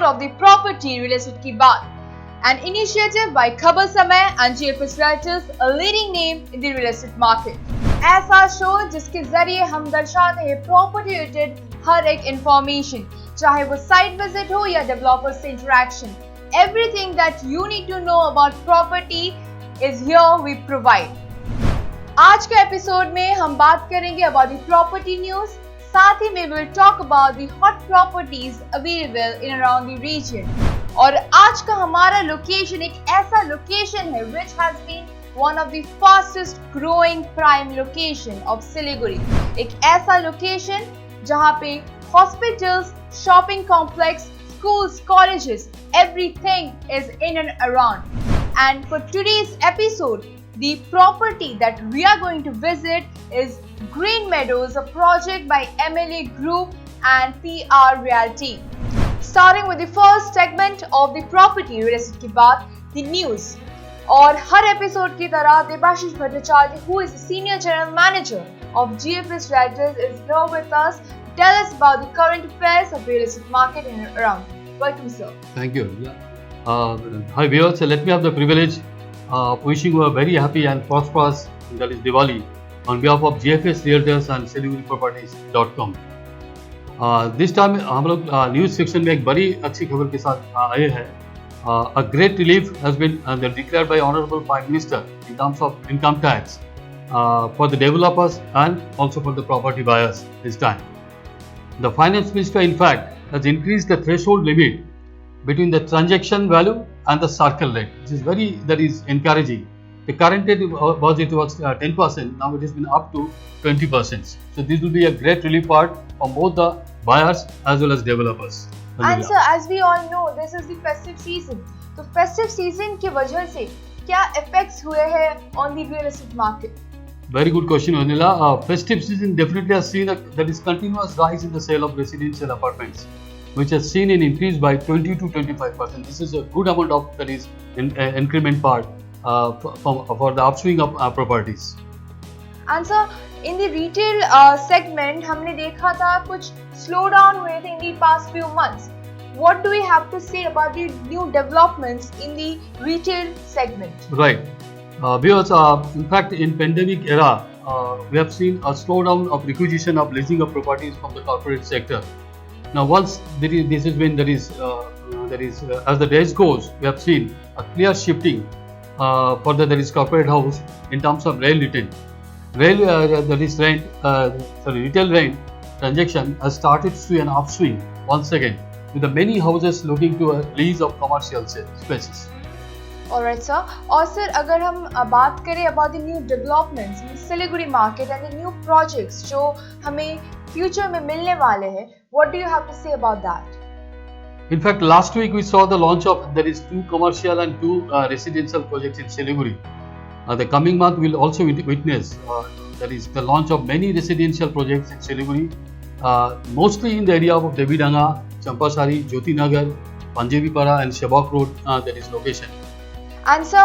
episode of the Property Real Estate Ki Baat, an initiative by Khabar Samay and GFS Writers, a leading name in the real estate market. ऐसा show जिसके जरिए हम दर्शाते हैं property related हर एक information, चाहे वो site visit हो या डेवलपर से interaction. Everything that you need to know about property is here we provide. आज के एपिसोड में हम बात करेंगे अबाउट द प्रॉपर्टी न्यूज. साथ ही में will talk about the hot properties available in around the region. और आज का हमारा लोकेशन एक ऐसा लोकेशन है which has been one of the fastest growing prime location of Siliguri. एक ऐसा लोकेशन जहां पे hospitals, shopping complex, schools, colleges, everything is in and around. And for today's episode, the property that we are going to visit is Green Meadows, a project by MLA Group and PR Realty. Starting with the first segment of the Property Real Estate Ki Baat, the news. और हर episode की तरह Debashish Bhattacharya, who is the Senior General Manager of GFS Writers, is here with us. Tell us about the current affairs of real estate market and around. Welcome, sir. Thank you. Hi viewers, let me have the privilege of wishing you a very happy and prosperous, that is Diwali, on behalf of GFS Realtors and SiliGuDiProperties.com. This time हम लोग news section में एक बड़ी अच्छी खबर के साथ आए हैं. A great relief has been declared by Honorable Prime Minister in terms of income tax for the developers and also for the property buyers this time. The Finance Minister, in fact, has increased the threshold limit between the transaction value and the circle rate, which is encouraging. The current rate was 10%. Now it has been up to 20%. So this will be a great relief part for both the buyers as well as developers. And sir, as we all know, this is the festive season. So festive season की वजह से क्या effects हुए हैं on the real estate market? Very good question, Vanilla. Festive season definitely has seen that is continuous rise in the sale of residential apartments, which has seen an increase by 20 to 25%. This is a good amount of that is increment part for the upswing of properties. And sir, in the retail segment, हमने देखा था कुछ slowdown हुए थे in the past few months. What do we have to say about the new developments in the retail segment? Right. Because in fact, in pandemic era, we have seen a slowdown of requisition of leasing of properties from the corporate sector. Now, once this has been as the days goes, we have seen a clear shifting for the corporate house in terms of retail rent transaction has started to see an upswing once again, with the many houses looking to a lease of commercial spaces. Alright sir. और sir, अगर हम बात करें about the new developments in Siliguri market and the new projects जो हमें future में मिलने वाले हैं, what do you have to say about that? In fact, last week we saw the launch of 2 commercial and 2 residential projects in Siliguri. The coming month we will also witness the launch of many residential projects in Siliguri, mostly in the area of Devidanga, Champasari, Jyoti Nagar, Panjebipara and Shabak Road location. And sir,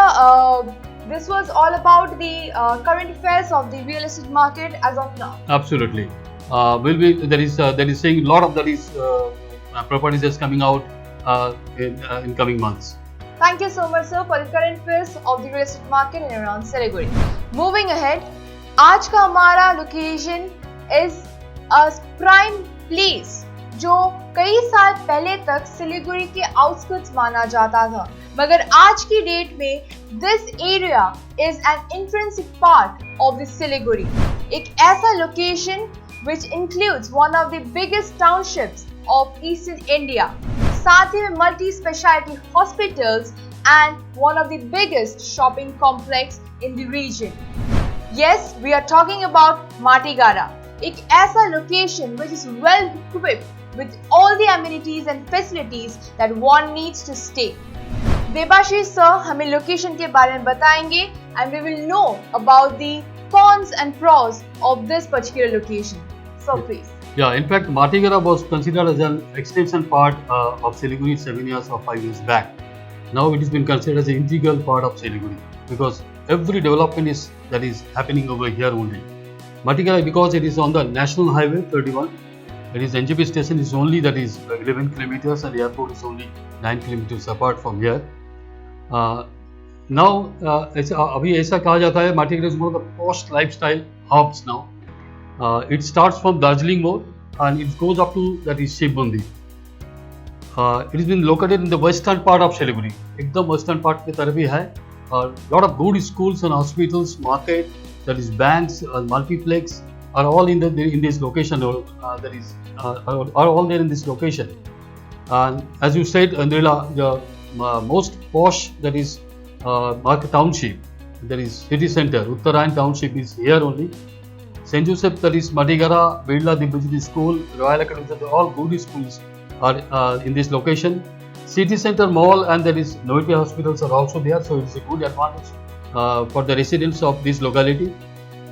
this was all about the current affairs of the real estate market as of now. Absolutely. There is saying a lot of properties is coming out in coming months. Thank you so much, sir, for the current affairs of the real estate market in around Siliguri. Moving ahead, आज का हमारा location is a prime place जो कई साल पहले तक सिलीगुड़ी के outskirts माना जाता था, मगर आज की डेट में this area is an intrinsic part of the Siliguri. एक ऐसा location which includes one of the biggest townships of eastern India, साथ ही में multi specialty hospitals and one of the biggest shopping complex in the region. Yes, we are talking about Matigara, एक ऐसा location which is well equipped with all the amenities and facilities that one needs to stay. Debashish sir हमें location के बारे में बताएंगे and we will know about the cons and pros of this particular location. So please. Yeah, in fact, Matigara was considered as an extension part of Siliguri 7 years or 5 years back. Now it has been considered as an integral part of Siliguri because every development is happening over here only. Matigara, because it is on the National Highway 31, That is NJP station is only that is 11 kilometers and the airport is only 9 kilometers apart from here. Now अभी ऐसा कहा जाता है Matigarh is one of the posh lifestyle hubs now. It starts from Darjeeling Mall and it goes up to that is Shivbandi. It has been located in the western part of Siliguri. एकदम western part की तरफ ही है. Lot of good schools and hospitals, market, that is banks, multiplex are all in this location. That is are all there in this location. And as you said, Andrila, the most posh that is Market Township, that is city center, Uttarayan Township is here only. St. Joseph, that is Matigarh, Birla, the Business School, Royal Academy, all good schools are in this location. City Center Mall and there is Noity hospitals are also there, so it's a good advantage for the residents of this locality.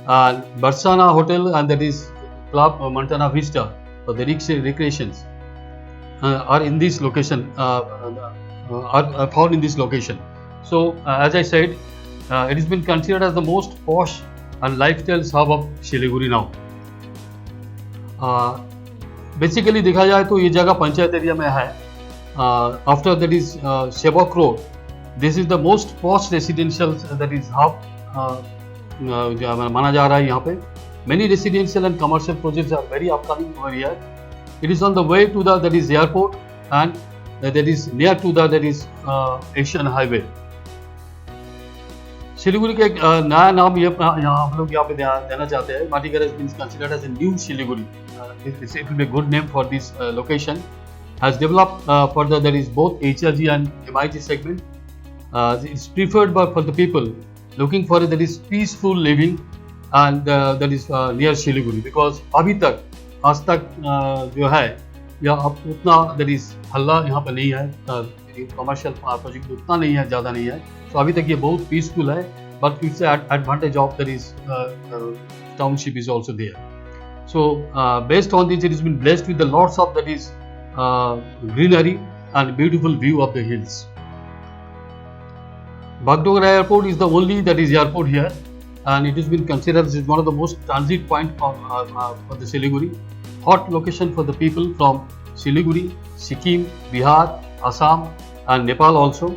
And Barsana Hotel and that is Club Montana Vista for the recreations are in this location, are found in this location. So as I said, it has been considered as the most posh and lifestyle hub of Siliguri now. Basically देखा जाए तो ये जगह panchayat area में है. After that is Shebok Road, this is the most posh residential that is hub माना जा रहा है यहाँ पे. Many residential and commercial projects are very upcoming over here. It is on the way to the that is airport and that is near to the that is Asian Highway. Siliguri का एक नया नाम ये यहाँ हम लोग यहाँ पे देना चाहते हैं. Matigarh has been considered as a new Siliguri. It will be a good name for this location. Has developed for the that is both HRG and MIG segment. It's preferred for the people looking for that is peaceful living and that is near Siliguri because अभी तक आज तक जो है या अब उतना that is हल्ला यहाँ पर नहीं है. कमर्शियल प्रोजेक्ट उतना नहीं है, ज़्यादा नहीं है. तो अभी तक ये बहुत पीसफुल है. But it's an advantage of that is township is also there. So based on this, it has been blessed with the lots of that is greenery and beautiful view of the hills. Bagdogra Airport is the only that is airport here, and it has been considered as one of the most transit point for the Siliguri. Hot location for the people from Siliguri, Sikkim, Bihar, Assam, and Nepal also.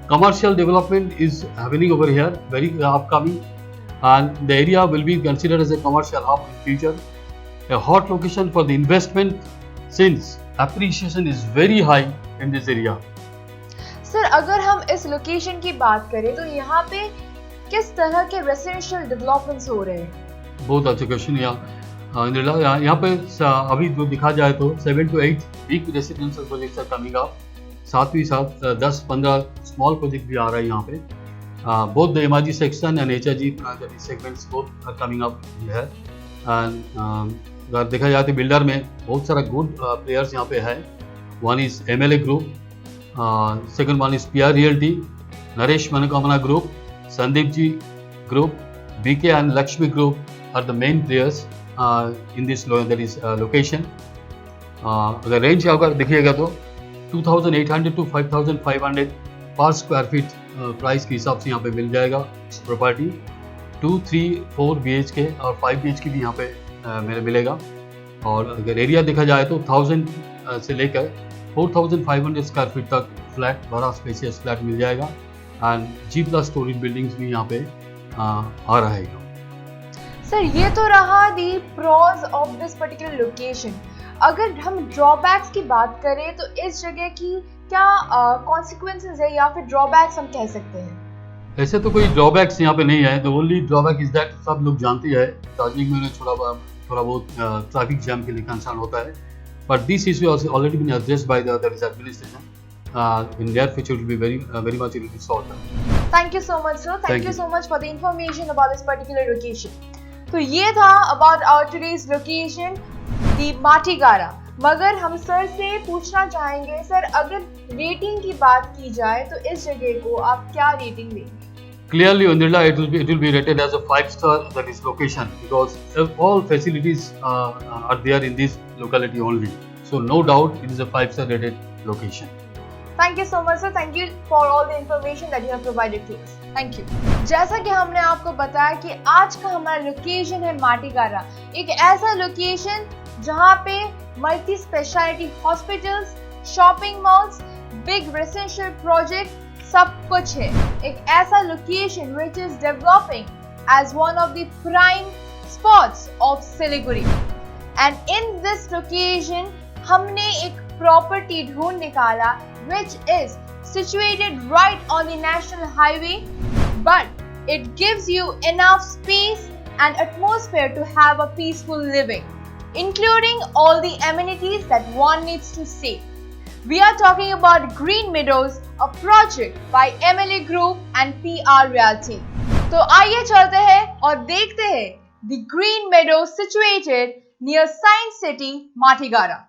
Commercial development is happening over here, very upcoming, and the area will be considered as a commercial hub in future. A hot location for the investment since appreciation is very high in this area. Sir अगर हम इस location की बात करें तो यहाँ पे किस तरह के रेसिडेंशियल डेवलपमेंट्स हो रहे हैं? बहुत अच्छा क्वेश्चन. यहाँ पे अभी जो दिखा जाए तो 7 to 8 big residential projects are coming up. साथ ही साथ 10-15 स्मॉल प्रोजेक्ट भी आ रहा है यहाँ पे. Both the MIG section and HRG segments both are coming up है. एंड अगर देखा जाए तो बिल्डर में बहुत सारा गुड प्लेयर्स यहाँ पे है. One is MLA group, second one is PR Realty, Naresh Manokamana Group, Sandeep Ji Group, BK and Lakshmi Group are the main players in this that is location. अगर range अगर देखिएगा तो 2,800 to 5,500 पर square feet price के हिसाब से यहाँ पे मिल जाएगा प्रॉपर्टी. 2, 3, 4 BHK और 5 BHK भी यहाँ पे मिलेगा. और अगर एरिया देखा जाए तो 1000 से लेकर 4,500 स्क्वायर फीट तक फ्लैट, बड़ा स्पेशियस फ्लैट मिल जाएगा. एंड G+ स्टोरेज बिल्डिंग्स भी यहाँ पे आ रहेगा. सर ये तो रहा the pros of this particular location. अगर हम ड्रॉबैक्स की बात करें तो इस जगह की क्या कॉन्सिक्वेंसेस है या फिर ड्रॉबैक्स हम कह सकते हैं? ऐसे तो कोई ड्रॉबैक्स यहाँ पे नहीं है. The only drawback is that सब लोग जानते हैं दार्जिलिंग में थोड़ा बहुत ट्रैफिक जैम के लिए कंसर्न होता है. But this issue has already been addressed by the administration. In their future, it will be very much it will be solved. Thank you so much, sir. Thank you so much for the information about this particular location. तो ये था about our today's location, the Matigarh. मगर हम sir से पूछना चाहेंगे sir अगर rating की बात की जाए तो इस जगह को आप क्या रेटिंग देंगे? Clearly, Andrila, it will be rated as a 5-star that is location because all facilities are there in this locality only. So no doubt it is a 5-star rated location. Thank you so much, sir. Thank you for all the information that you have provided to us. Thank you. जैसा कि हमने आपको बताया कि आज का हमारा location है माटीगारा, एक ऐसा लोकेशन जहां पे multi specialty hospitals, shopping malls, big residential project सब कुछ है। एक ऐसा location which is developing as one of the prime spots of Siliguri. And in this location हमने एक प्रॉपर्टी ढूंढ निकाला which is situated right on the national highway, but it gives you enough space and atmosphere to have a peaceful living, including all the amenities that one needs to stay. We are talking about Green Meadows, a project by MLA Group and PR Realty. तो आइए चलते हैं और देखते हैं the Green Meadows situated near Science City, Matigara.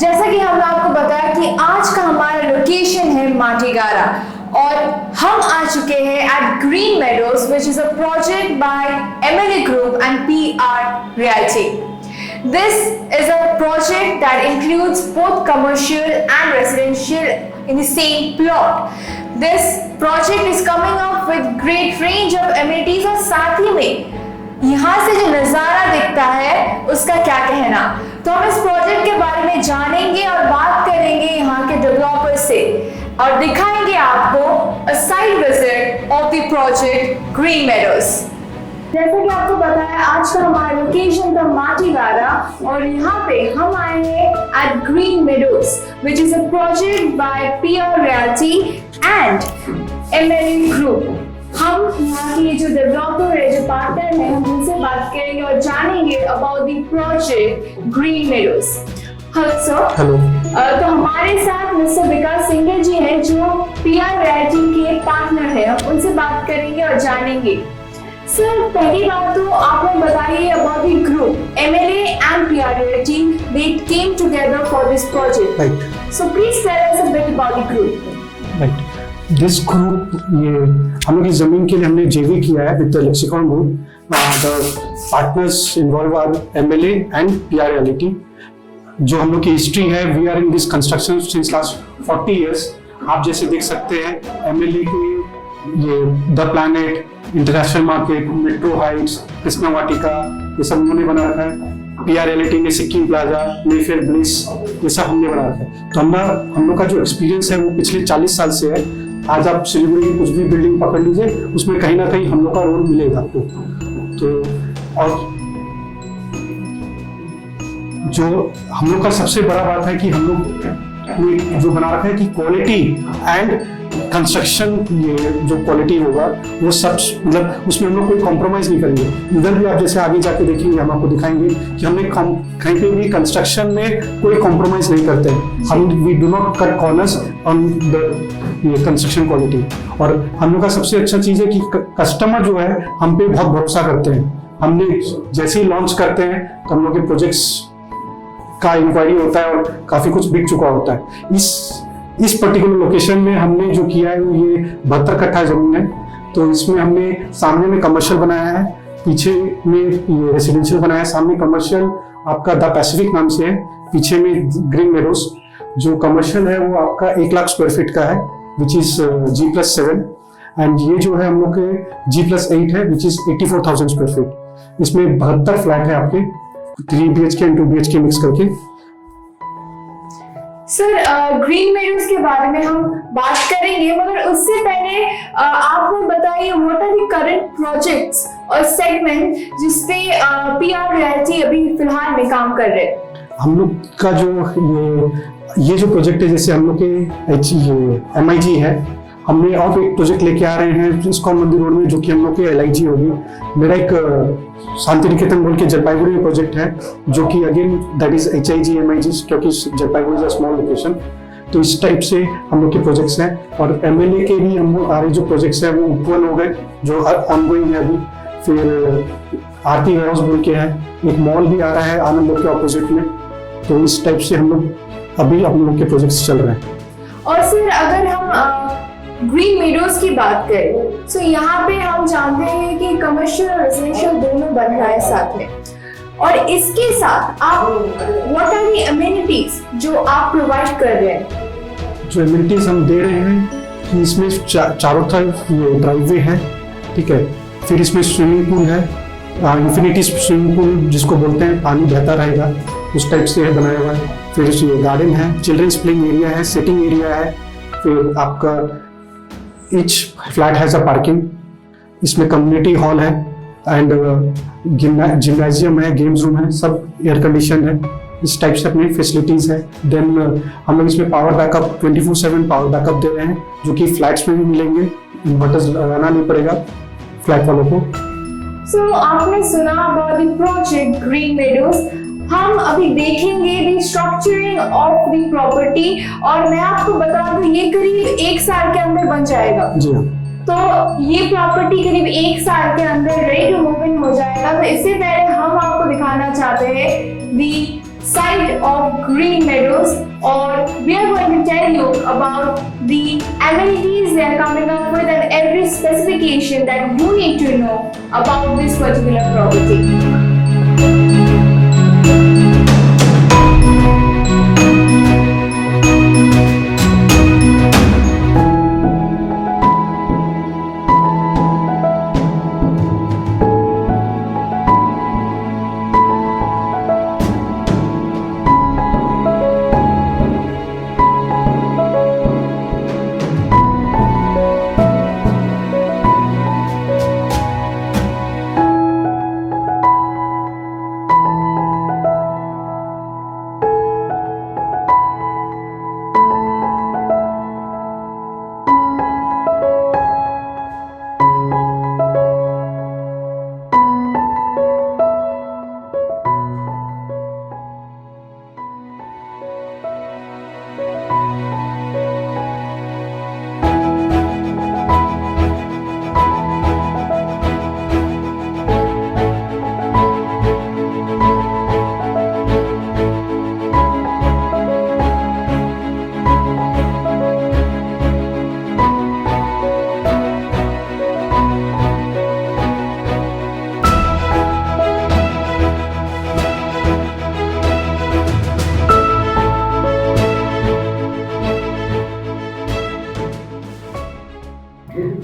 जैसा कि हमने आपको बताया कि आज का हमारा लोकेशन है माटीगारा और हम आ चुके हैं at Green Meadows which is a project by MLA Group and PR Realty. This is a project that includes both commercial and residential in the same plot. This project is coming up with great range of amenities और साथ ही में यहाँ से जो नजारा दिखता है उसका क्या कहना। तो हम इस प्रोजेक्ट के बारे में जानेंगे और बात करेंगे यहाँ के डेवलपर से और दिखाएंगे आपको a site visit of the project green meadows. जैसे कि आपको बताया आज का हमारा लोकेशन था माटीगारा और यहाँ पे हम आए हैं at Green Meadows which is a project by PR Realty and MLA Group। हम यहाँ के जो डेवलपर है, जो पार्टनर है, हम उनसे बात करेंगे और जानेंगे about the project green meadows. Hello sir. Hello. तो हमारे साथ मिस्टर विकास सिंह जी हैं जो PR Realty के पार्टनर है, हम उनसे बात करेंगे और जानेंगे। सर पहली बात तो आप हमें बताइए about the group MLA and PR Realty, they came together for this project. Right. So please tell us a bit about the group. Right. This group ये हम लोग की जमीन के लिए हमने JV किया है with the Lexicon Group. The partners involve are MLA and PR Realty। जो हम लोग की हिस्ट्री है, we are in this construction since last 40 years। आप जैसे देख सकते हैं MLA के ये the planet, international market, metro heights, Krishna Vatika, ये सब उन्होंने बना रखा है। PR Realty ने सिक्किम प्लाजा, मेफेयर ब्लिस, ये सब हमने बना रखा है। तो हम लोग का जो एक्सपीरियंस है वो पिछले 40 साल से है। आज आप सिलीगुड़ी की कुछ भी बिल्डिंग पकड़ लीजिए, उसमें कहीं ना कहीं हम लोग का रोल मिलेगा आपको। तो और जो हम लोग का सबसे बड़ा बात है कि हम लोग ने जो बना रखा है कि क्वालिटी एंड कंस्ट्रक्शन, ये जो क्वालिटी होगा वो सब मतलब उसमें हम लोग कोई कॉम्प्रोमाइज नहीं करेंगे। इधर भी आप जैसे आगे जाके देखेंगे, हम आपको दिखाएंगे कि हमने कहीं पे भी कंस्ट्रक्शन में कोई कॉम्प्रोमाइज नहीं करते हैं। हम we do not cut corners on the construction quality. और हम लोग का सबसे अच्छा चीज़ है कि कस्टमर जो है हम पे बहुत भरोसा करते हैं। हमने जैसे ही लॉन्च करते हैं तो हम लोग के प्रोजेक्ट्स का इंक्वायरी होता है और काफ़ी कुछ बिक चुका होता है। इस पर्टिकुलर लोकेशन में हमने जो किया है वो ये 72 कट्ठा जमीन है। तो इसमें हमने सामने में कमर्शियल बनाया है, पीछे में ये रेसिडेंशियल बनाया है। सामने कमर्शियल आपका द पैसिफिक नाम से है, पीछे में ग्रीन मेडोज। जो कमर्शियल है वो आपका 1 लाख स्क्वायर फीट का है विच इज G+7 एंड ये जो है हम लोग के G+8 है विच इज 84,000 स्क्वायर फीट। इसमें 72 फ्लैट है आपके 3 BHK एंड 2 BHK मिक्स करके। सर ग्रीन मेडोज के बारे में हम बात करेंगे, मगर उससे पहले आप हमें बताइए what are the current projects और सेगमेंट जिसपे PR रियल्टी अभी फिलहाल में काम कर रहे हैं। हम लोग का जो ये जो प्रोजेक्ट है, जैसे हम लोग के MIG है, हमने और एक प्रोजेक्ट लेके आ रहे हैं इस्कॉन मंदिर रोड में, जो कि हम लोग के LIG होगी। मेरा एक शांति निकेतन बोल के जलपाईगुड़ी में प्रोजेक्ट है, जो कि again that is HIG MIG, क्योंकि Jalpaiguri is a small location. तो इस टाइप से हम लोग के प्रोजेक्ट्स हैं। और MLA के भी हम लोग आ रहे जो प्रोजेक्ट्स हैं वो उपवन हो गए, जो ऑनगोइंग है अभी। फिर आरती वेयरहाउस बोल के है, एक मॉल भी आ रहा है आनंद लोग के ऑपोजिट में। तो इस टाइप से हम लोग अभी हम लोग के प्रोजेक्ट्स चल रहे हैं। और सर अगर हम ग्रीन मेडोज की बात करें, तो यहाँ पे हम जानते हैं कि कमर्शियल और रेजिडेंशियल दोनों बन रहा है साथ में, और इसके साथ आप व्हाट आर द अमेनिटीज जो आप प्रोवाइड कर रहे हैं? जो एमिनिटीज हम दे रहे हैं कि इसमें चारों तरफ ड्राइववे है, ठीक है। फिर इसमें स्विमिंग पूल है, इंफिनिटी स्विमिंग पूल जिसको बोलते हैं, पानी बहता रहेगा उस टाइप से है बनाया हुआ है। फिर इसमें गार्डन है, चिल्ड्रंस प्लेइंग एरिया है, सिटिंग एरिया है। फिर आपका each flat has a parking, इसमें कम्युनिटी हॉल है एंड जिम्नाजियम है, गेम्स रूम है, सब एयर कंडीशन है। इस टाइप से अपनी फैसिलिटीज है। देन हम लोग इसमें पावर बैकअप 24/7 पावर बैकअप दे रहे हैं, जो कि फ्लैट्स में भी मिलेंगे, इन्वर्टर्स लगाना नहीं पड़ेगा फ्लैट वालों को। सो आपने सुना about the project green meadows. हम अभी देखेंगे the structuring of the property, और मैं आपको बता दूं ये करीब 1 साल के अंदर बन जाएगा। जी हाँ। तो ये प्रॉपर्टी करीब 1 साल के अंदर रेडी टू मूव इन हो जाएगा। तो इससे पहले हम आपको दिखाना चाहते हैं the site of Green Meadows, और we are going to tell you about the amenities they are coming up with and every specification that you need to know about this particular property.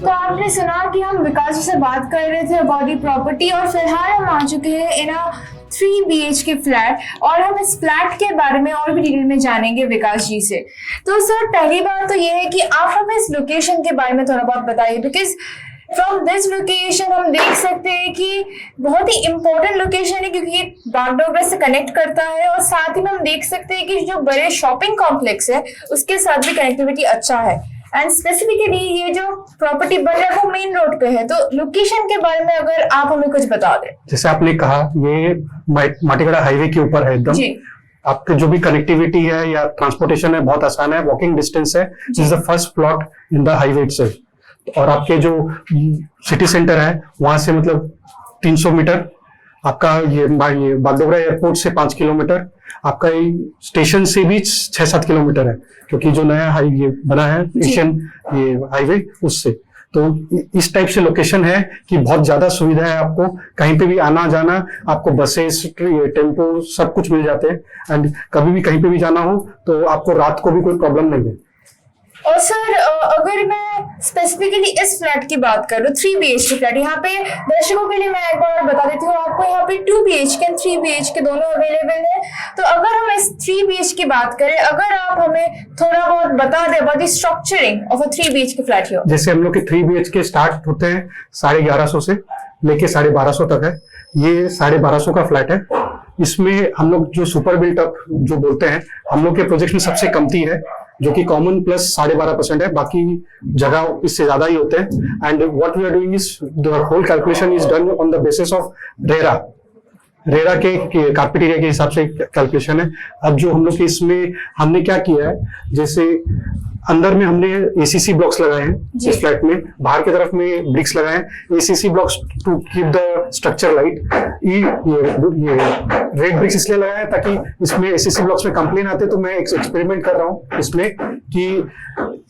तो आपने सुना कि हम विकास जी से बात कर रहे थे अबाउट द प्रॉपर्टी, और फिलहाल हम आ चुके हैं इन अ 3 BHK फ्लैट, और हम इस फ्लैट के बारे में और भी डिटेल में जानेंगे विकास जी से। तो सर पहली बात तो ये है कि आप हमें इस लोकेशन के बारे में थोड़ा बहुत बताइए, बिकॉज फ्रॉम दिस लोकेशन हम देख सकते हैं कि बहुत ही इंपॉर्टेंट लोकेशन है, क्योंकि ये बागडोगरा से कनेक्ट करता है, और साथ ही में हम देख सकते हैं कि जो बड़े शॉपिंग कॉम्प्लेक्स है उसके साथ भी कनेक्टिविटी अच्छा है। एंड स्पेसिफिकली ये जो प्रॉपर्टी बन रहा है वो मेन रोड पे है, तो लोकेशन के बारे में अगर आप हमें कुछ बता दें। जैसे आपने कहा, ये माटीगढ़ा हाईवे के ऊपर है एकदम। आपके जो भी कनेक्टिविटी है या ट्रांसपोर्टेशन है बहुत आसान है, वॉकिंग डिस्टेंस है। This is the first plot in the highway itself. और आपके जो सिटी सेंटर है वहां से मतलब 300 मीटर, आपका ये बागडोगरा एयरपोर्ट से 5 किलोमीटर, आपका स्टेशन से भी 6-7 किलोमीटर है, क्योंकि जो नया हाईवे बना है एशियन ये हाईवे उससे। तो इस टाइप से लोकेशन है कि बहुत ज्यादा सुविधा है आपको, कहीं पे भी आना जाना, आपको बसेस, टेम्पो सब कुछ मिल जाते हैं। एंड कभी भी कहीं पे भी जाना हो तो आपको रात को भी कोई प्रॉब्लम नहीं है। और सर अगर मैं स्पेसिफिकली इस फ्लैट की बात करूँ 3 BHK फ्लैट, यहाँ पे दर्शकों के लिए मैं एक बार बता देती हूँ आपको, यहाँ पे 2 BHK और 3 BHK दोनों अवेलेबल है। तो अगर हम इस 3 BHK की बात करें, अगर आप हमें थोड़ा बहुत बता दें about the structuring of a 3 BHK flat here. जैसे हम लोग के 3 BHK स्टार्ट होते हैं 1150 से लेके 1250 तक है। ये 1250 का फ्लैट है। इसमें हम लोग जो सुपर बिल्ट अप जो बोलते हैं, हम लोग के प्रोजेक्ट में सबसे कमती है, जो कि कॉमन प्लस 12.5% है, बाकी जगह इससे ज्यादा ही होते हैं। And what we are doing is the whole calculation is done on the basis of RERA के कारपेट एरिया के हिसाब से कैलकुलेशन है। अब जो हम लोग के इसमें हमने क्या किया है, जैसे अंदर में हमने एसीसी ब्लॉक्स लगाए हैं इस फ्लैट में, बाहर की तरफ में ब्रिक्स लगाए हैं, ACC blocks to keep the structure light. ये रेड ब्रिक्स इसलिए लगाए हैं ताकि इसमें एसीसी ब्लॉक्स में कंप्लेन आते, तो मैं एक एक्सपेरिमेंट कर रहा हूँ इसमें कि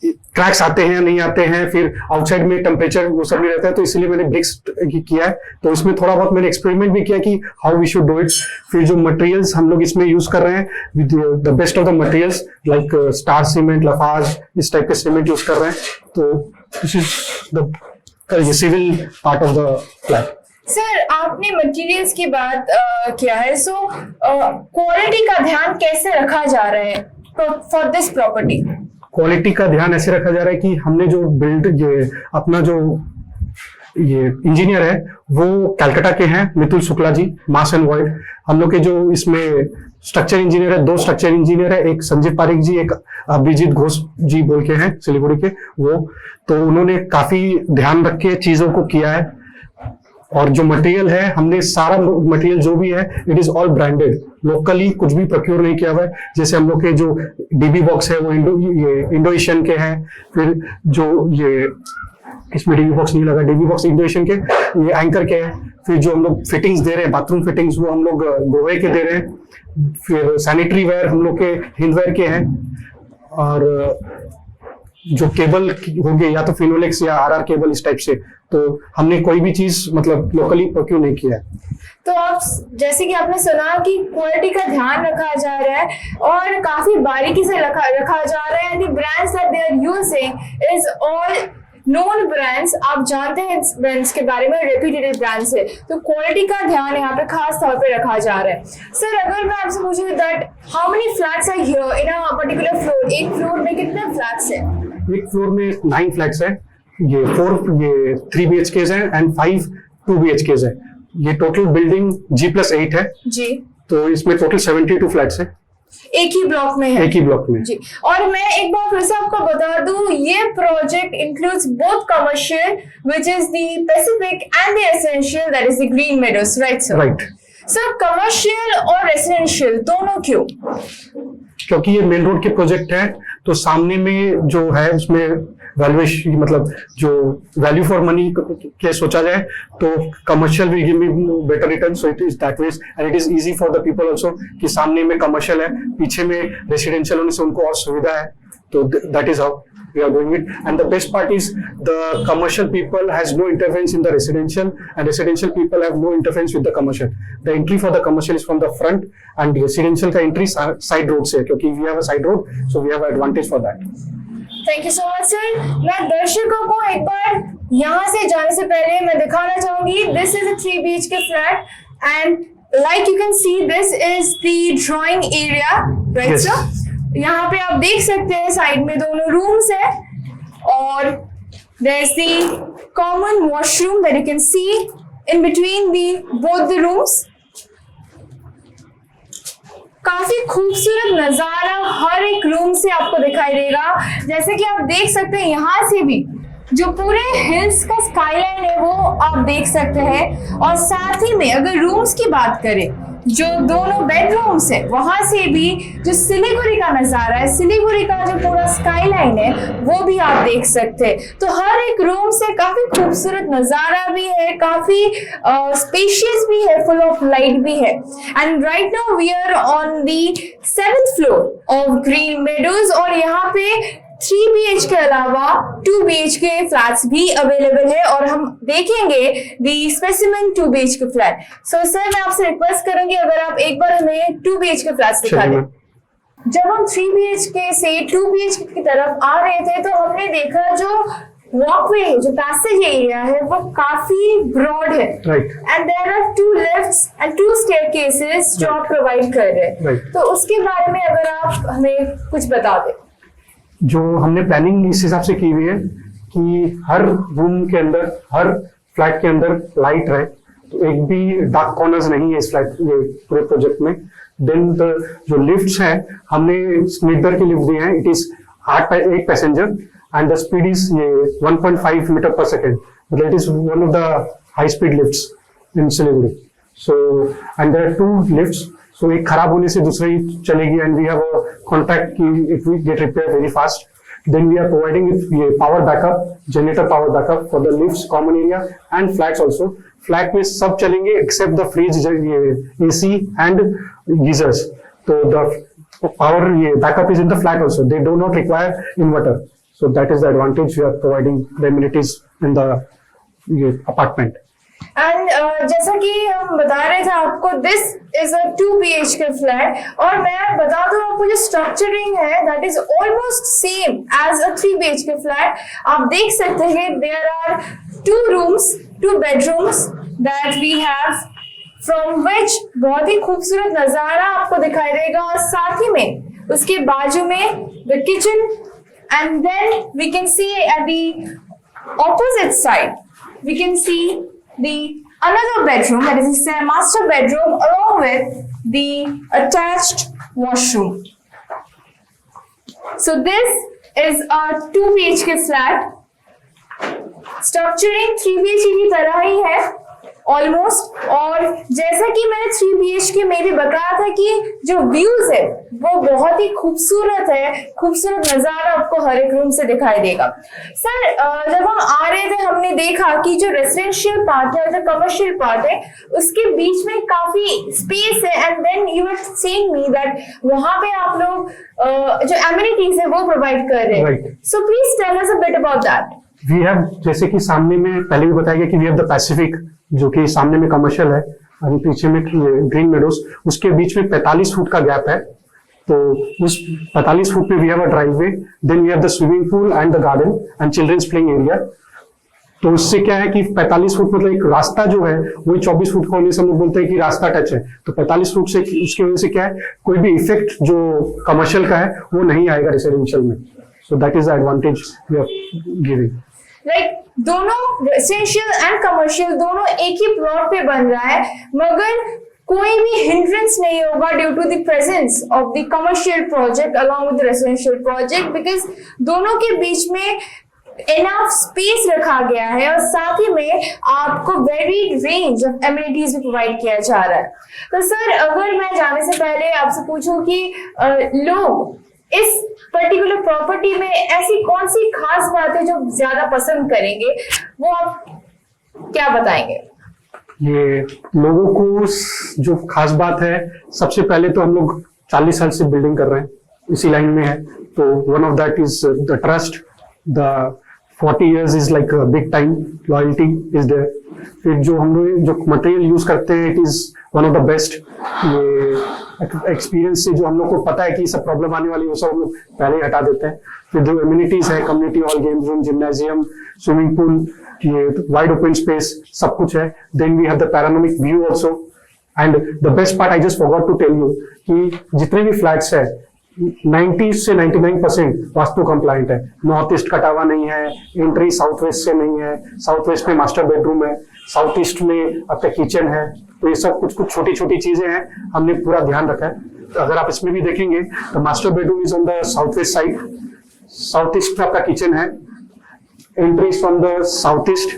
क्रैक्स आते हैं नहीं आते हैं, फिर आउटसाइड में टेम्परेचर वो सब नहीं रहता है, तो इसलिए मैंने ब्रिक्स किया है। तो इसमें थोड़ा बहुत मैंने एक्सपेरिमेंट भी किया कि how we should do it. फिर जो मटेरियल्स हम लोग इसमें यूज कर रहे हैं, with the best of the materials like Star Cement, Lafarge, इस टाइप के सीमेंट यूज कर रहे हैं। तो this is the civil part of the flat. Sir आपने मटेरियल्स की बात किया है, सो क्वालिटी का ध्यान कैसे रखा जा रहा है फॉर दिस प्रॉपर्टी? क्वालिटी का ध्यान ऐसे रखा जा रहा है कि हमने जो ये अपना जो ये इंजीनियर है वो कलकत्ता के हैं, Mitul Shukla ji, mass and void. हम लोग के जो इसमें स्ट्रक्चर इंजीनियर है, 2 स्ट्रक्चर इंजीनियर है, एक संजीव पारिक जी, एक अभिजीत घोष जी बोल के हैं सिलीगुड़ी के वो। तो उन्होंने काफी ध्यान रख के चीजों को किया है। और जो मटेरियल है, हमने सारा मटेरियल जो भी है it is all branded, locally कुछ भी प्रोक्योर नहीं किया हुआ है। जैसे हम लोग के जो डीबी बॉक्स है वो इंडो एशियन के हैं, फिर जो ये इसमें डीबी बॉक्स नहीं लगा, डीबी बॉक्स इंडो एशियन के, ये एंकर के हैं। फिर जो हम लोग फिटिंग्स दे रहे हैं, बाथरूम फिटिंग्स, वो हम लोग गोवे के दे रहे हैं। फिर सैनिटरी वेयर हम लोग के हिंदवेयर के हैं। और जो केबल होंगे या तो फिनोलेक्स या आरआर केबल इस टाइप से, तो हमने कोई भी चीज मतलब लोकली प्रोक्योर नहीं किया है। तो आप जैसे कि आपने सुना कि क्वालिटी का ध्यान रखा जा रहा है और काफी बारीकी से रखा जा रहा है। And the brands that they are using is all known brands, आप जानते हैं इस ब्रांड्स के बारे में, रेप्यूटेड ब्रांड्स है। तो क्वालिटी का ध्यान यहाँ पे खास तौर पे रखा जा रहा है। सर अगर मैं आपसे पूछूं that how many flats are here in a particular floor, एक फ्लोर में कितने फ्लैट्स हैं? एक फ्लोर में 9 फ्लैट्स हैं, ये 3 BHKs हैं एंड 5 2 BHKs हैं। ये टोटल बिल्डिंग G+8 है जी। तो इसमें टोटल 72 फ्लैट्स हैं, एक ही ब्लॉक में है। एक ही ब्लॉक में जी। और मैं एक बार फिर से आपको बता दूं, ये project includes both commercial which is the Pacific and the essential that is the green meadows, right sir? Right. Sir commercial और रेसिडेंशियल दोनों क्यों? क्योंकि ये मेन रोड के प्रोजेक्ट है, तो सामने में जो है उसमें वैल्यूएशन, मतलब जो वैल्यू फॉर मनी के सोचा जाए तो commercial will give me better return, so it is that way and it is easy for the people also कि सामने में कमर्शियल है, पीछे में रेसिडेंशियल होने से उनको और सुविधा है। तो that is how we are doing it. And the best part is the commercial people has no interference in the residential, and residential people have no interference with the commercial. The entry for the commercial is from the front, and residential का entry side road से, क्योंकि we have a side road, so we have advantage for that. Thank you so much sir. मैं दर्शकों को एक बार यहाँ से जाने से पहले मैं दिखाना चाहूंगी, this is a 3 BHK flat and like you can see this is the drawing area, right sir? यहाँ पे आप देख सकते हैं साइड में दोनों रूम्स है और there is the common washroom that you can see in between both the rooms. काफी खूबसूरत नजारा हर एक रूम से आपको दिखाई देगा। जैसे कि आप देख सकते हैं यहाँ से भी जो पूरे हिल्स का स्काईलाइन है वो आप देख सकते हैं। और साथ ही में अगर रूम्स की बात करें, जो दोनों बेडरूम्स है वहां से भी जो सिलीगुड़ी का नजारा है, सिलीगुड़ी का जो पूरा स्काईलाइन है वो भी आप देख सकते हैं। तो हर एक रूम से काफी खूबसूरत नजारा भी है, काफी स्पेशियस भी है, फुल ऑफ लाइट भी है। And right now we are on the 7th floor of Green Meadows और यहाँ पे 3 BHK के अलावा 2 BHK फ्लैट्स भी अवेलेबल है और हम देखेंगे the specimen 2 BHK flat. So sir मैं आपसे रिक्वेस्ट करूंगी अगर आप एक बार हमें 2 BHK फ्लैट्स दिखा दें। जब हम 3 BHK से 2 BHK की तरफ आ रहे थे तो हमने देखा जो वॉकवे है, जो पैसेज एरिया है, वो काफी ब्रॉड है, right, and there are 2 lifts and 2 staircases जो आप प्रोवाइड कर रहे हैं। Right. तो उसके बारे में अगर आप हमें कुछ बता दें। जो हमने प्लानिंग इस हिसाब से की हुई है कि हर रूम के अंदर, हर फ्लैट के अंदर लाइट रहे, तो एक भी डार्क कॉर्नर्स नहीं है इस फ्लैट ये पूरे प्रोजेक्ट में। देन जो लिफ्ट्स है, हमने स्प्लिटर की लिफ्ट दी है, it is 8 passenger and the speed is 1.5 meter per second. It is one of the high speed lifts in Siliguri. So, and there are 2 lifts. So एक खराब होने से दूसरी चलेगी, and we have a contract कि if we get repaired very fast, then we are providing it power backup, generator power backup for the lifts, common area and flats also. Flat में सब चलेंगे except the fridge, AC and geysers. So the power backup is in the flat also. They do not require inverter. So that is the advantage we are providing the amenities in the apartment. And जैसा कि हम बता रहे थे आपको, this is a 2 BHK flat, और मैं बता दूं आपको जो स्ट्रक्चरिंग है that is almost same as a 3 BHK flat. आप देख सकते हैं there are 2 rooms, 2 bedrooms that we have, from which बहुत ही खूबसूरत नजारा आपको दिखाई देगा, और साथ ही में उसके बाजू में the kitchen, and then we can see at the opposite side we can see the another bedroom, that is a master bedroom, along with the attached washroom. So this is a 2 BHK flat. Structuring 3 BHK की तरह ही है almost, और जैसा कि मैंने 3 BHK में भी बताया था कि जो व्यूज है वो बहुत ही खूबसूरत है, खूबसूरत नजारा आपको हर एक रूम से दिखाई देगा। सर, जब हम आ रहे थे हमने देखा कि जो रेसिडेंशियल पार्ट है, जो कमर्शियल पार्ट है, उसके बीच में काफी स्पेस है, and then you are saying me that वहां पे आप लोग जो एमिनिटीज है वो प्रोवाइड कर रहे हैं। So please tell us a bit about that. We have, जैसे कि सामने में पहले भी बताया गया कि वी हैव द पैसिफिक, जो कि सामने में कमर्शियल है और पीछे में ग्रीन मेडोज, उसके बीच में 45 फुट का गैप है। तो उस 45 फुट पे we have a driveway, then we have the swimming pool and the garden and children's playing area. तो उससे क्या है कि 45 फुट मतलब एक रास्ता जो है वही 24 फुट का होने से हम लोग बोलते हैं कि रास्ता टच है। तो 45 फुट से उसकी वजह से क्या है, कोई भी इफेक्ट जो कमर्शियल का है वो नहीं आएगा रेसिडेंशियल में। So that is the advantage we are giving. Like दोनों रेसिडेंशियल एंड कमर्शियल दोनों एक ही प्लॉट पे बन रहा है, मगर कोई भी हिंड्रेंस नहीं होगा due to the presence of the commercial project along with the residential project, because दोनों के बीच में इनफ स्पेस रखा गया है, और साथ ही में आपको वेरी रेंज ऑफ एमिनिटीज भी प्रोवाइड किया जा रहा है। तो सर, अगर मैं जाने से पहले आपसे पूछूं कि लोग इस पर्टिकुलर प्रॉपर्टी में ऐसी कौन सी खास बात है जो ज्यादा पसंद करेंगे, वो आप क्या बताएंगे? ये लोगों को जो खास बात है, सबसे पहले तो हम लोग 40 साल से बिल्डिंग कर रहे हैं, इसी लाइन में है, तो one of that is the trust. The 40 years is like big time, loyalty is there. फिर जो हम लोग जो मटेरियल यूज करते हैं, it is one of the best. ये एक्सपीरियंस से जो हम लोग को पता है कि सब प्रॉब्लम आने वाली है, वो सब हम लोग पहले ही हटा देते हैं। फिर जो एमिनिटीज है, community hall, game room, gymnasium, swimming pool, ये वाइड ओपन स्पेस, सब कुछ है। Then we have the panoramic view also, and the best part I just forgot to tell you कि जितने भी फ्लैट्स है 90 से 99% वास्तु कंप्लायंट है। नॉर्थ ईस्ट कटा हुआ नहीं है, एंट्री साउथ वेस्ट से नहीं है, साउथ वेस्ट में मास्टर बेडरूम है, साउथ ईस्ट में आपका किचन है। तो ये सब कुछ कुछ छोटी छोटी चीजें हैं, हमने पूरा ध्यान रखा है। तो अगर आप इसमें भी देखेंगे तो master bedroom is on the south west side, south east में आपका किचन है, entry from the south east,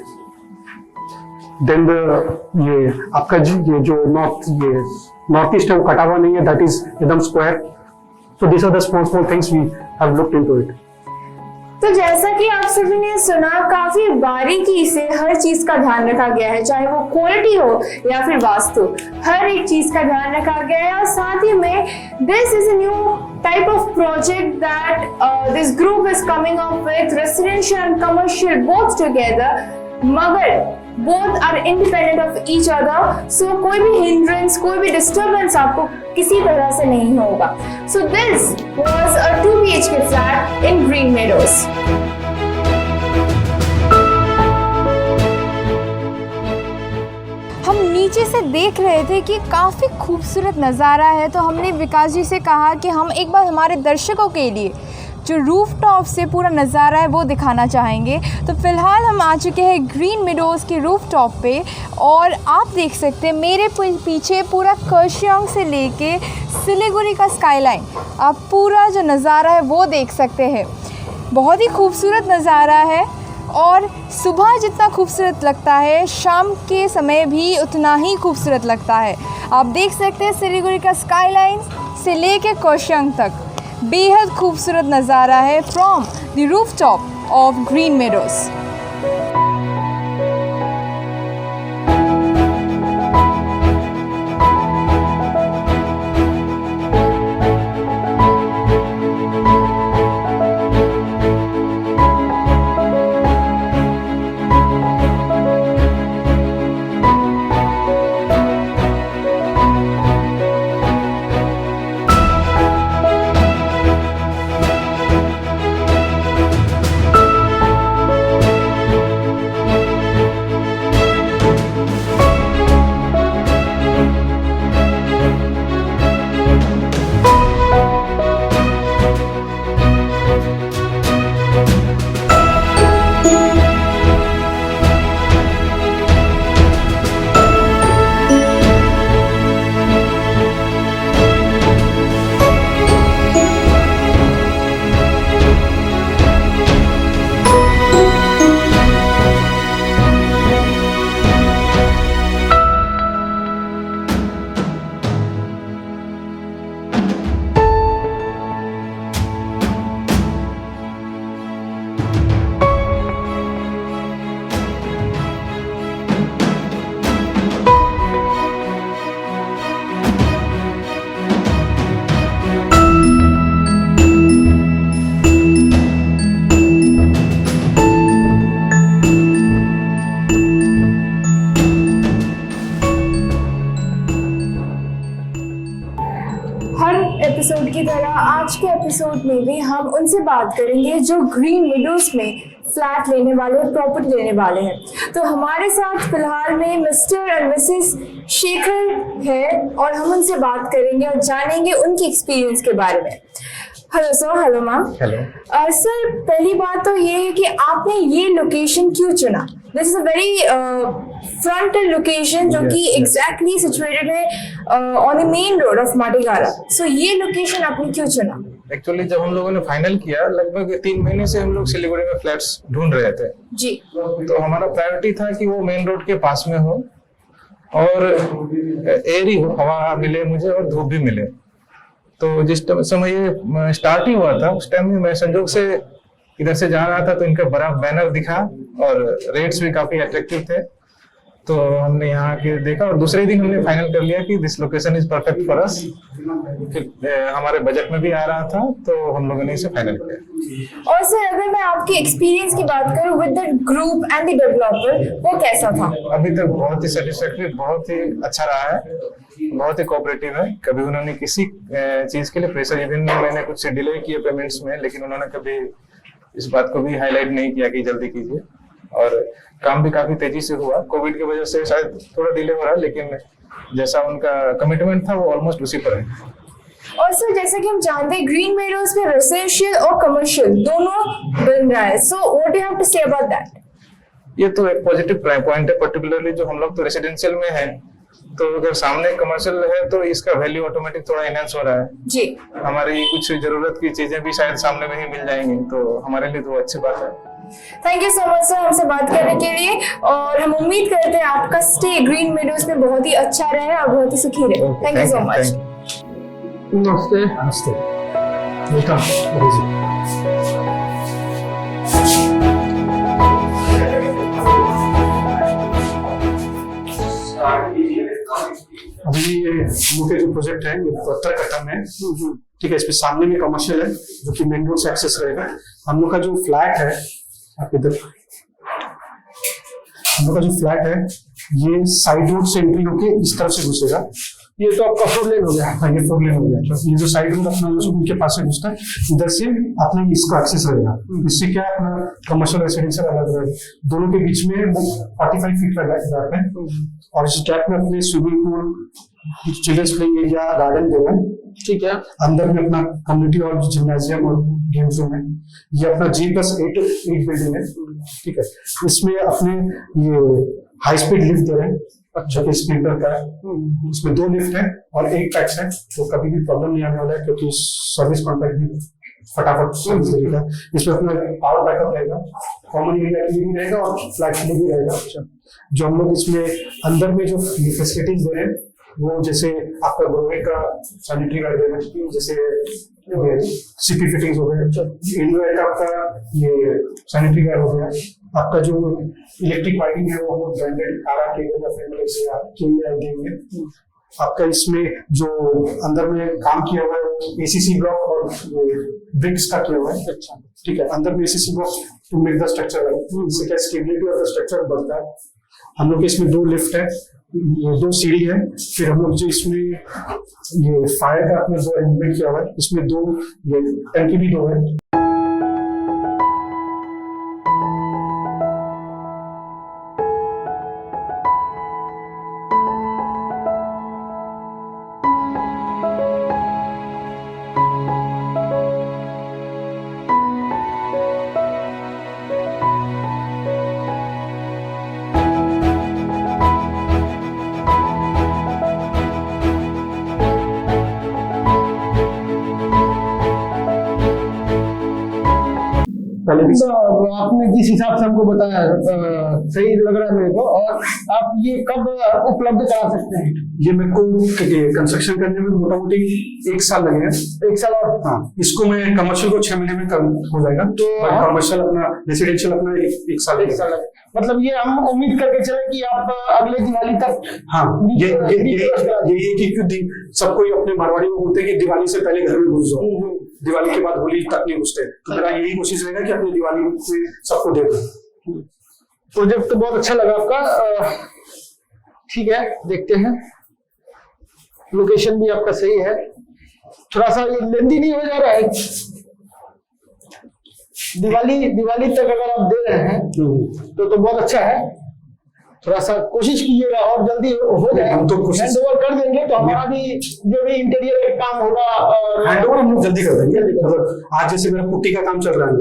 then ये आपका ये जो नॉर्थ ईस्ट है वो कटा हुआ नहीं है, दैट इज एकदम square. So these are the small things we have looked into it. तो जैसा कि आप सभी ने सुना, काफी बारीकी से हर चीज का ध्यान रखा गया है, चाहे वो क्वालिटी हो या फिर वास्तु, हर एक चीज का ध्यान रखा गया है। और साथ ही में this is a new type of project that this group is coming up with, residential and commercial both together, मगर both are independent of each other, so कोई भी hindrance, कोई भी disturbance आपको किसी तरह से नहीं होगा. So this was a 2 BHK flat in Green Meadows. हम नीचे से देख रहे थे कि काफ़ी खूबसूरत नज़ारा है, तो हमने विकास जी से कहा कि हम एक बार हमारे दर्शकों के लिए जो रूफटॉप से पूरा नज़ारा है वो दिखाना चाहेंगे. तो फ़िलहाल हम आ चुके हैं ग्रीन मीडोज़ के रूफटॉप पे, और आप देख सकते हैं मेरे पीछे पूरा कर्शियोंग से लेके सिलीगुड़ी का स्काईलाइन, आप पूरा जो नज़ारा है वो देख सकते हैं. बहुत ही खूबसूरत नज़ारा है, और सुबह जितना खूबसूरत लगता है शाम के समय भी उतना ही खूबसूरत लगता है. आप देख सकते हैं सिलीगुड़ी का स्काईलाइन से लेके कर्शियोंग तक बेहद खूबसूरत नज़ारा है from the rooftop of green meadows. Episode की तरह आज के एपिसोड में भी हम उनसे बात करेंगे जो ग्रीन मीडोज़ में फ्लैट लेने वाले, प्रॉपर्टी लेने वाले हैं. तो हमारे साथ फिलहाल में मिस्टर और मिसेस शेखर है, और हम उनसे बात करेंगे और जानेंगे उनकी एक्सपीरियंस के बारे में. Hello sir. Hello ma'am. Hello sir, पहली बात तो ये है कि आपने ये लोकेशन क्यों चुना? This is a very frontal location जो कि एग्जैक्टली सिचुएटेड है on the main road of Matigara. So ये लोकेशन आपने क्यों चुना? एक्चुअली जब हम लोगों ने फाइनल किया, लगभग 3 महीने से हम लोग सिलीगुड़ी में फ्लैट्स ढूंढ रहे थे जी. तो हमारा प्रायोरिटी था कि वो मेन रोड के पास में हो और एयर हो, हवा मिले मुझे और धूप भी मिले. तो जिस समय ये स्टार्ट ही हुआ था उस टाइम में मैं संजोग से इधर से जा रहा था तो इनका बड़ा बैनर दिखा और रेट्स भी काफी अट्रैक्टिव थे. तो हमने यहाँ के देखा और दूसरे दिन हमने फाइनल कर लिया कि this location is perfect for us. हमारे बजट में भी आ रहा था तो हम लोगों ने इसे फाइनल किया. और सर, अगर मैं आपके एक्सपीरियंस की बात करूं with the group and the developer, वो कैसा था? अभी तक बहुत ही सेटिस्फैक्टरी, बहुत ही अच्छा रहा है, बहुत ही कोऑपरेटिव है. कभी उन्होंने किसी चीज के लिए प्रेशर, इवन मैंने कुछ डिले किए पेमेंट्स में, लेकिन उन्होंने कभी इस बात को भी हाईलाइट नहीं किया कि जल्दी कीजिए. और काम भी काफी तेजी से हुआ. कोविड की वजह से शायद थोड़ा डिले हो रहा है, लेकिन जैसा उनका कमिटमेंट था वो ऑलमोस्ट उसी पर है. और सर, जैसे कि हम जानते हैं ग्रीन मेडोज़ में रेसिडेंशियल और कमर्शियल दोनों बन रहा है. So what do you have to say about that? ये तो एक पॉजिटिव पॉइंट है. पर्टिकुलरली जो हम लोग तो रेसिडेंशियल में है, तो अगर सामने कमर्शियल है तो इसका वैल्यू ऑटोमेटिक थोड़ा एनहांस हो रहा है जी. हमारी कुछ जरूरत की चीजें भी शायद सामने में ही मिल जाएंगी, तो हमारे लिए तो अच्छी बात है. Thank you so much sir हमसे बात करने के लिए, और हम उम्मीद करते हैं आपका स्टे ग्रीन मेडोज़ में बहुत ही अच्छा रहे और बहुत ही सुखी रहे. Thank you so much. नमस्ते. नमस्ते. वेलकम. अभी ये हम लोग के जो प्रोजेक्ट है ये 72 कट्टा में है. ठीक है. इसमें सामने में कमर्शियल है जो कि मेन रोड से एक्सेस रहेगा. हम लोग का जो फ्लैट है आप इधर हम लोग का जो फ्लैट है ये साइड रोड से एंट्री होके इस तरफ से घुसेगा। ये तो आपका 4 लेन हो गया। हाँ, ये 4 लेन हो गया। ये जो साइड रोड अपना जो उनके पास से घुसता है, इधर से अपना इसका एक्सेस रहेगा। इससे क्या है, अपना कमर्शियल रेसिडेंशियल अलग रहेगा। दोनों के बीच में 45 फीट का गैप है और इस गैप में अपने swimming pool, children's playing area, garden जो है, ठीक है। अंदर में अपना कम्युनिटी हॉल, जिम्नाजियम और गेम जोन है। ये अपना G+8 बिल्डिंग है, ठीक है। इसमें अपने ये हाई स्पीड लिफ्ट दे रहे हैं, अच्छा के स्प्लिंटर का है। इसमें 2 लिफ्ट है और 1 टैक्स है, तो कभी भी प्रॉब्लम नहीं आने वाला है क्योंकि सर्विस कॉन्ट्रैक्ट भी फटाफट सर्विस देगा। इसमें अपना पावर बैकअप रहेगा, कॉमन एरिया के लिए भी रहेगा और फ्लैट के लिए भी रहेगा। अच्छा, जो हम लोग इसमें अंदर में जो फैसिलिटीज दे रहे हैं वो जैसे आपका ग्रोवे का सैनिटरी गार्ड दे रहे हैं, जैसे सीपी फिटिंग्स हो गए, इनवेयर का आपका ये सैनिटरी गार्ड हो गया। आपका जो इलेक्ट्रिक वायरिंग है वो हम लोग ब्रांडेड आरा केबल या फ्रेमलेस से देंगे। आपका इसमें जो अंदर में काम किया हुआ है एसीसी ब्लॉक और ब्रिक्स का किया हुआ है, अच्छा, ठीक है। अंदर में ACC block to make the structure, इससे क्या स्टेबिलिटी ऑफ द स्ट्रक्चर बढ़ता है। हम लोग इसमें 2 लिफ्ट है, ये 2 सीढ़ी है। फिर हम लोग जो इसमें ये फायर का अपने 2 एलिमेंट किया हुआ है, इसमें 2 ये टंकी भी 2 है। आपने जिस हिसाब से हमको बताया सही लग रहा है मेरे को। और आप ये कब उपलब्ध करा सकते हैं? ये मेरे को कंस्ट्रक्शन करने में मोटामोटी 1 साल लगेगा। 1 साल? और हाँ, इसको मैं कमर्शियल को 6 महीने में हो जाएगा, तो कमर्शियल अपना रेसिडेंशियल अपना 1 साल लगेगा। मतलब ये हम उम्मीद करके चले कि आप अगले दिवाली तक। हाँ, ये क्योंकि सब कोई अपने मारवाड़ी में बोलते हैं कि दिवाली से पहले घर में घुस जाओ, दिवाली के बाद होली तक नहीं घुसते। तो मेरा यही कोशिश रहेगा कि अपनी दिवाली में सबको दे दो। प्रोजेक्ट तो बहुत अच्छा लगा आपका, ठीक है, देखते हैं। लोकेशन भी आपका सही है, थोड़ा सा ये लेंदी नहीं हो जा रहा है। दिवाली तक अगर आप दे रहे हैं तो बहुत अच्छा है। थोड़ा सा कोशिश कीजिएगा और जल्दी हो जाए। हम तो कोशिश हैंड ओवर कर देंगे तो हमारा भी जो भी इंटीरियर का काम होगा हैंड ओवर हम लोग जल्दी कर देंगे। मतलब आज जैसे मेरा पुट्टी का काम चल रहा है,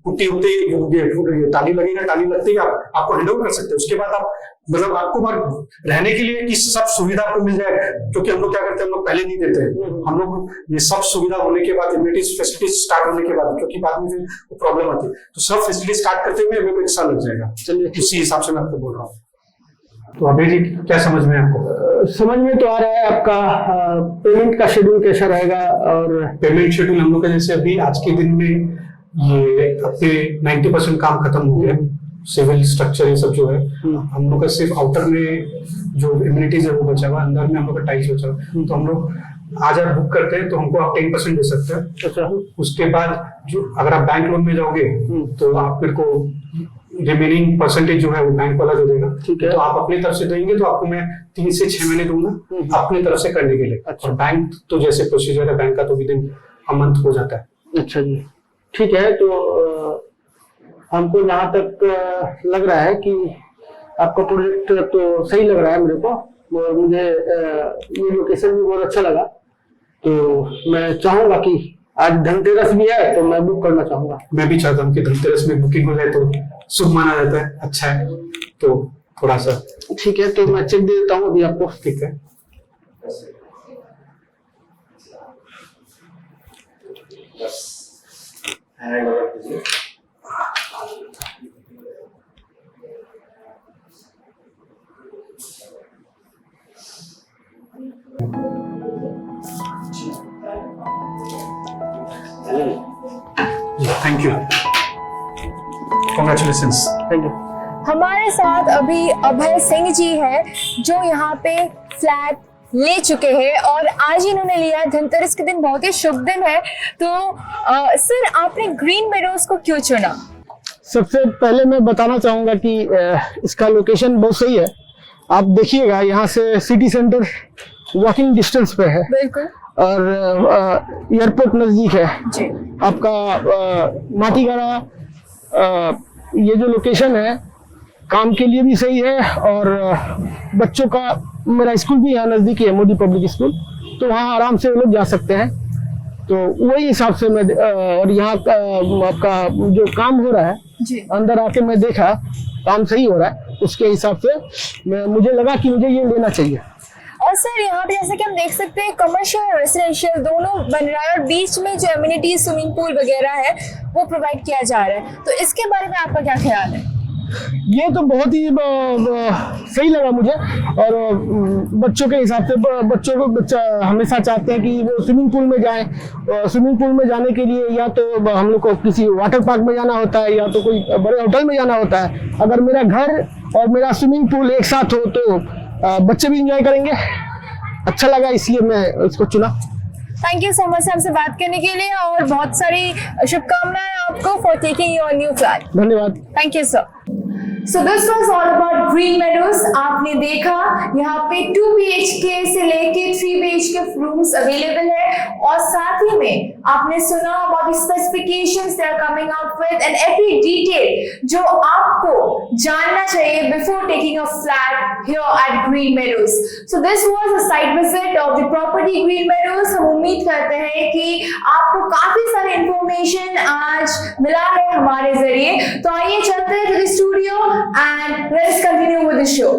पुट्टी होते ही टाली लगेगा, टाली लगते ही आपको हैंड ओवर कर सकते हैं। उसके बाद आप मतलब आपको रहने के लिए इस सब सुविधा आपको मिल जाए, क्योंकि हम लोग क्या करते हैं, हम लोग पहले नहीं देते हैं। हम लोग ये सब सुविधा होने के बाद, इम्यूनिटीज फैसिलिटीज स्टार्ट होने के बाद, क्योंकि बाद में फिर प्रॉब्लम आती है, तो सब फैसिलिटी स्टार्ट करते हुए हमें 1 साल लग जाएगा। चलिए, उसी हिसाब से मैं आपको बोल रहा हूँ। तो अभी जी क्या समझ में आपको? समझ में तो आ रहा है। आपका पेमेंट का शेड्यूल कैसा रहेगा? और पेमेंट शेड्यूल हम लोग का जैसे अभी आज के दिन में ये अपने 90% काम खत्म हो गया। सिविल स्ट्रक्चर ये सब जो है, हम लोग का सिर्फ आउटर में जो इम्यूनिटीज है वो बचा हुआ, अंदर में हम लोग का टाइल्स बचा हुआ। तो हम लोग आज आप बुक करते हैं तो हमको आप 10% दे सकते हैं। अच्छा, उसके बाद जो अगर आप बैंक लोन में जाओगे तो आप मेरे को रिमेनिंग परसेंटेज जो है वो बैंक वाला दे देगा। ठीक है, तो आप अपनी तरफ से देंगे तो आपको मैं 3 से 6 महीने दूंगा अपनी तरफ से करने के लिए। अच्छा, और बैंक तो जैसे प्रोसीजर है बैंक का तो विदिन अ मंथ हो जाता है। अच्छा जी, ठीक है। तो हमको जहाँ तक लग रहा है कि आपका प्रोजेक्ट तो सही लग रहा है मेरे को, और मुझे ये लोकेशन भी बहुत अच्छा लगा। तो मैं चाहूंगा कि आज धनतेरस भी है तो मैं बुक करना चाहूंगा। मैं भी चाहता हूँ कि धनतेरस में बुकिंग हो जाए तो शुभ माना जाता है, अच्छा है। तो थोड़ा सा ठीक है, तो मैं चेक दे देता हूँ अभी आपको। ठीक है, thank you, congratulations. Thank you. हमारे साथ अभी अभय सिंह जी है जो यहाँ पे फ्लैट ले चुके हैं और आज इन्होंने लिया। धनतेरस के दिन बहुत ही शुभ दिन है। तो सर, आपने ग्रीन मेडोज को क्यों चुना? सबसे पहले मैं बताना चाहूँगा कि इसका लोकेशन बहुत सही है। आप देखिएगा यहाँ से सिटी सेंटर वॉकिंग डिस्टेंस पे है बिल्कुल। और एयरपोर्ट नज़दीक है जी। आपका। माटीगाड़ा ये जो लोकेशन है काम के लिए भी सही है और बच्चों का, मेरा स्कूल भी यहाँ नज़दीक है, मोदी पब्लिक स्कूल, तो वहाँ आराम से वो लोग जा सकते हैं। तो वही हिसाब से मैं और यहाँ का आपका जो काम हो रहा है जी। अंदर आके मैं देखा काम सही हो रहा है, उसके हिसाब से मुझे लगा कि मुझे ये लेना चाहिए। और सर यहाँ पे जैसे कि हम देख सकते हैं कमर्शियल और रेसिडेंशियल दोनों बन रहा है और बीच में जो एमिनिटीज स्विमिंग पूल वगैरह है वो प्रोवाइड किया जा रहा है, तो इसके बारे में आपका क्या ख्याल है? ये तो बहुत ही सही लगा मुझे। और बच्चों के हिसाब से बच्चा हमेशा चाहते हैं कि वो स्विमिंग पूल में जाएं। स्विमिंग पूल में जाने के लिए या तो हम लोग को किसी वाटर पार्क में जाना होता है या तो कोई बड़े होटल में जाना होता है। अगर मेरा घर और मेरा स्विमिंग पूल एक साथ हो तो बच्चे भी इंजॉय करेंगे। अच्छा लगा इसलिए मैं इसको चुना। थैंक यू सो मच हमसे बात करने के लिए और बहुत सारी शुभकामनाएं आपको for taking your new flat. धन्यवाद। Thank you sir. So this was all about Green Meadows। आपने देखा यहाँ पे 2 BHK से लेके 3 BHK रूम्स अवेलेबल है और साथ ही में आपने सुना about the specifications they are coming up with and every detail जो आपको जानना चाहिए before taking a flat here at Green Meadows। So this was a site visit of the property Green Meadows। हम उम्मीद करते हैं कि आपको काफी सारे इंफॉर्मेशन आज मिला है हमारे जरिए। तो आइए चलते हैं to the studio and let's continue with the show।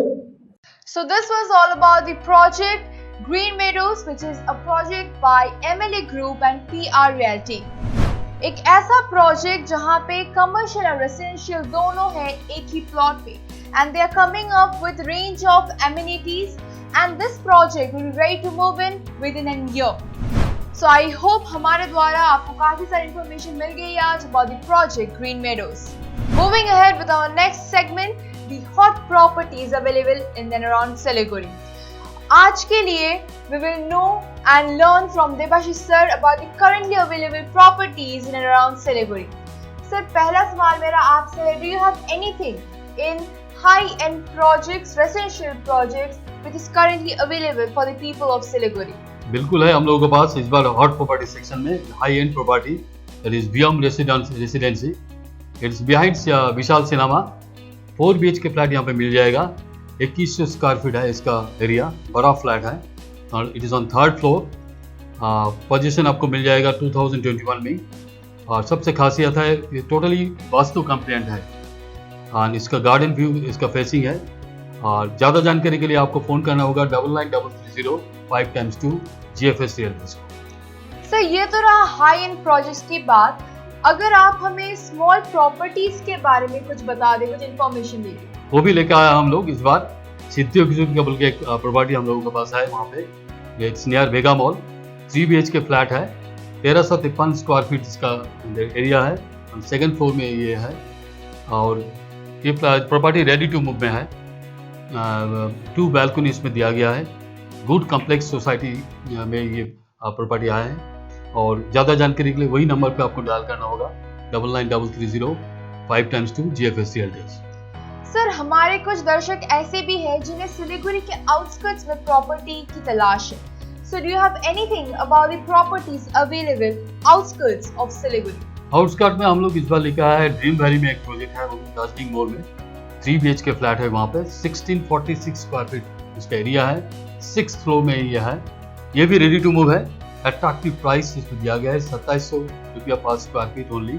So this was all about the project Green Meadows, which is a project by MLA Group and PR Realty। एक ऐसा प्रोजेक्ट जहां पे कमर्शियल और रेसिडेंशियल दोनों है एक ही plot पे and they are coming up with range of amenities and this project will be ready to move in within a year। So I hope हमारे द्वारा आपको काफी सारी इंफॉर्मेशन मिल गई आज about the project Green Meadows। Moving ahead with our next segment, the hot properties available in and around Siliguri। आज के लिए we will know and learn from Debashish sir about the currently available properties in and around Siliguri। Sir, पहला सवाल मेरा आपसे है, do you have anything in high-end projects, residential projects, which is currently available for the people of Siliguri? बिल्कुल है, हम लोगों के पास इस बार हॉट प्रॉपर्टी सेक्शन में high end property that is Beam residency. It's behind Vishal cinema. 4 BHK flat यहाँ पे मिल जाएगा। 2100 स्क्वायर फीट है इसका एरिया, बड़ा फ्लैट है और it is on 3rd floor. Position आपको मिल जाएगा 2021 में। और सबसे खासियत है ये टोटली वास्तु कंप्लेंट है और इसका गार्डन व्यू इसका फेसिंग है। और ज़्यादा जानकारी के लिए आपको फ़ोन करना होगा 993305x2 GFS Realtors। सर, ये तो रहा हाई एंड प्रोजेक्ट्स की बात। अगर आप हमें स्मॉल प्रॉपर्टीज के बारे में कुछ बता दें, कुछ इन्फॉर्मेशन दीजिए। वो भी लेकर आया हम लोग इस बार। सिद्धि का बोल के एक प्रॉपर्टी हम लोगों के पास है वहाँ पे। It's near Vega mall. 3 BHK flat है। 1353 स्क्वायर फीट इसका एरिया है। 2nd फ्लोर में ये है और ये प्रॉपर्टी रेडी टू मूव में है। 2 बालकनी इसमें दिया गया है। गुड कॉम्प्लेक्स सोसाइटी में ये प्रॉपर्टी आया है। और ज़्यादा जानकारी के लिए वही नंबर पे आपको डायल करना होगा 993305x2 GFS Realtors। सर, हमारे कुछ दर्शक ऐसे भी हैं जिन्हें सिलीगुड़ी के आउटस्कर्ट्स में प्रॉपर्टी की तलाश है। So do you have anything about the properties available outskirts of Siliguri? Outskirt में हम लोग इस बार लेकर आया है ड्रीम वैली में एक प्रोजेक्ट है, वो दार्जिलिंग मोड़ में 3 BHK फ्लैट है। वहाँ पे 1646 स्क्वायर फीट इसका एरिया है। 6th फ्लोर में ये है। ये भी रेडी टू मूव है। अट्रैक्टिव प्राइस इसमें दिया गया है 2700 रुपया पर स्क्वायर फीट ओनली।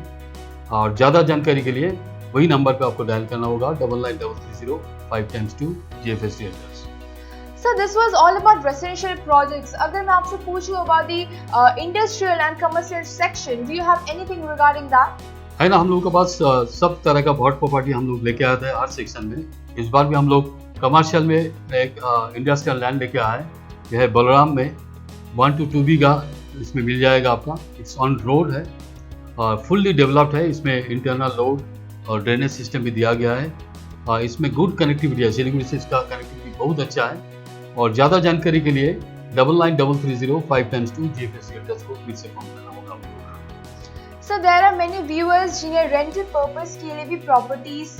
और ज़्यादा जानकारी के लिए वही नंबर पे आपको डायल करना होगा 993305x2 GFS Realtors। So this was all about residential projects। अगर मैं आपसे पूछूं about the industrial and commercial section, do you have anything regarding that? है ना, हम लोगों के पास सब तरह का बहुत प्रॉपर्टी हम लोग लेके आते हैं हर सेक्शन में। इस बार भी हम लोग कमर्शियल में एक इंडस्ट्रियल लैंड लेके आए हैं। यह है बलराम में 1 to 2 बीघा इसमें मिल जाएगा आपका। इट्स ऑन रोड है और फुल्ली डेवलप्ड है। इसमें इंटरनल रोड और ड्रेनेज सिस्टम भी दिया गया है और इसमें गुड कनेक्टिविटी है। सिलीगुड़ी से इसका कनेक्टिविटी बहुत अच्छा है। और ज़्यादा जानकारी के लिए 993305x2 GFS Realtors को फिर से फोन करना होगा। So there are many viewers जिन्हें रेंटल पर्पस के लिए भी प्रॉपर्टीज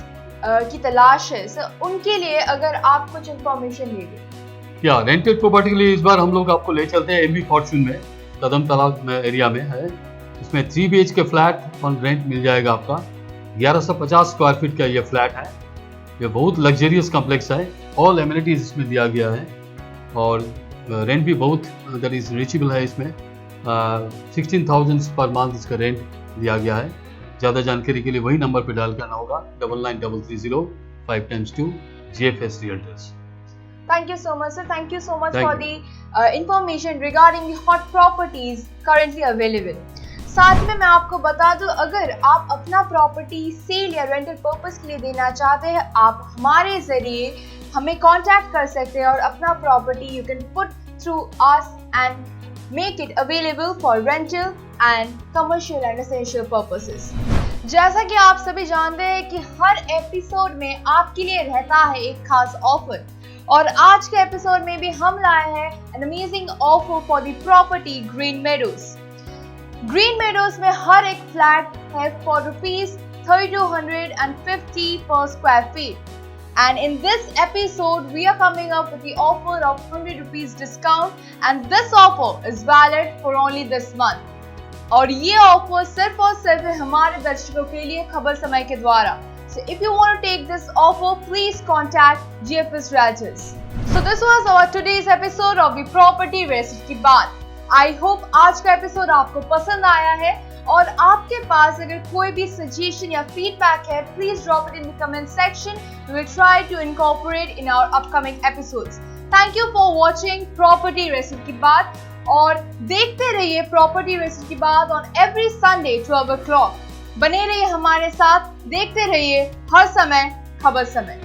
की तलाश है, so उनके लिए अगर आप कुछ इंफॉर्मेशन ले दें। या रेंटेड प्रॉपर्टी के लिए इस बार हम लोग आपको ले चलते हैं एमबी फॉर्च्यून में, कदम तालाब में एरिया में है। इसमें 3 BH के फ्लैट ऑन रेंट मिल जाएगा आपका। 1150 स्क्वायर फीट का ये फ्लैट है। ये बहुत लग्जरियस कॉम्प्लेक्स है, ऑल एमिनिटीज इसमें दिया गया है और रेंट भी बहुत दैट इज रीचेबल है। इसमें 16,000 पर मंथ इसका रेंट दिया गया है। ज़्यादा जानकारी के लिए वही नंबर पे डायल करना होगा 993305 2 GFS Realtors। Thank you so much, sir. Thank you so much for the information regarding the hot properties currently available. साथ में मैं आपको बता दूं, अगर आप अपना प्रॉपर्टी सेल या रेंटल पर्पस के लिए देना चाहते हैं, आप हमारे जरिए हमें कांटेक्ट कर सकते हैं और अपना property you can put through us and make it available for rental and commercial and essential purposes. जैसा कि आप सभी जानते हैं कि हर एपिसोड में आपके लिए रहता है एक खास ऑफर, और आज के एपिसोड में भी हम लाए हैं an amazing offer for the property green meadows. Green meadows में हर एक फ्लैट है for ₹3250 per square feet, and in this episode we are coming up with the offer of ₹100 discount, and this offer is valid for only this month। और ये offer सिर्फ और सिर्फ हमारे दर्शकों के लिए खबर समय के द्वारा। So if you want to take this offer, please contact GFS Realtors। So this was our today's episode of the Property Research की बात। I hope आज का एपिसोड आपको पसंद आया है, और आपके पास अगर कोई भी सजेशन या फीडबैक है, please drop it in the comment section. We will try to incorporate in our upcoming episodes। Thank you for watching Property Research की बात, और देखते रहिए प्रॉपर्टी रिसर्च की बात ऑन एवरी संडे 12 o'clock। बने रहिए हमारे साथ, देखते रहिए हर समय खबर समय।